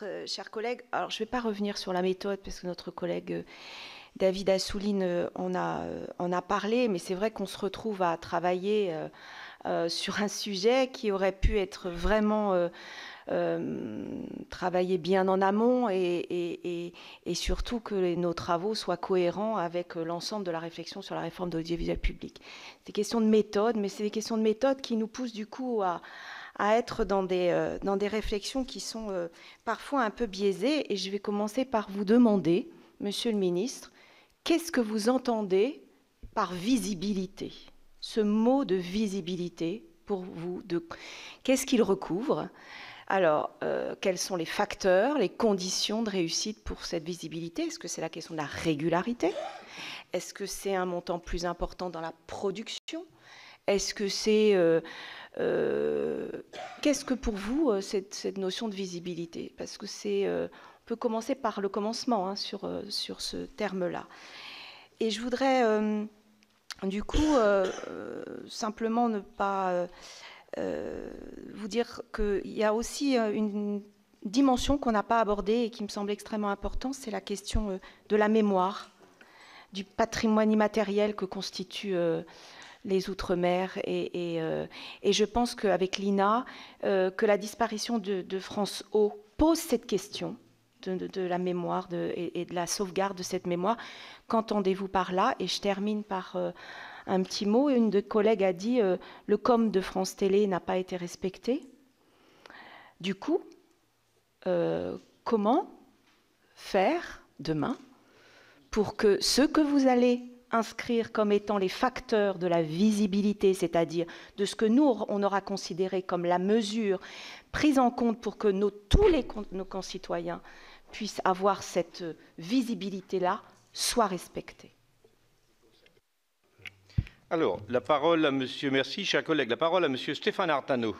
Ministre, chers collègues, alors je ne vais pas revenir sur la méthode parce que notre collègue David Assouline en a parlé, mais c'est vrai qu'on se retrouve à travailler sur un sujet qui aurait pu être vraiment travaillé bien en amont et surtout que nos travaux soient cohérents avec l'ensemble de la réflexion sur la réforme de l'audiovisuel public. C'est des questions de méthode, mais c'est des questions de méthode qui nous poussent du coup à être dans des réflexions qui sont parfois un peu biaisées. Et je vais commencer par vous demander, Monsieur le Ministre, qu'est-ce que vous entendez par visibilité? Ce mot de visibilité, pour vous, qu'est-ce qu'il recouvre? Alors, quels sont les facteurs, les conditions de réussite pour cette visibilité? Est-ce que c'est la question de la régularité? Est-ce que c'est un montant plus important dans la production? Est-ce que c'est... qu'est-ce que pour vous, cette notion de visibilité? Parce que on peut commencer par le commencement hein, sur ce terme-là. Et je voudrais, du coup, simplement ne pas vous dire qu'il y a aussi une dimension qu'on n'a pas abordée et qui me semble extrêmement importante, c'est la question de la mémoire, du patrimoine immatériel que constituent les Outre-mer. Et je pense qu'avec l'INA, que la disparition de France O pose cette question de la mémoire et de la sauvegarde de cette mémoire. Qu'entendez-vous par là? Et je termine par un petit mot. Une de collègues a dit le com de France Télé n'a pas été respecté. Du coup, comment faire demain pour que ce que vous allez inscrire comme étant les facteurs de la visibilité, c'est-à-dire de ce que nous, on aura considéré comme la mesure prise en compte pour que tous nos concitoyens puissent avoir cette visibilité-là, soit respectée. Alors, la parole à monsieur, merci, chers collègues, la parole à monsieur Stéphane Artano.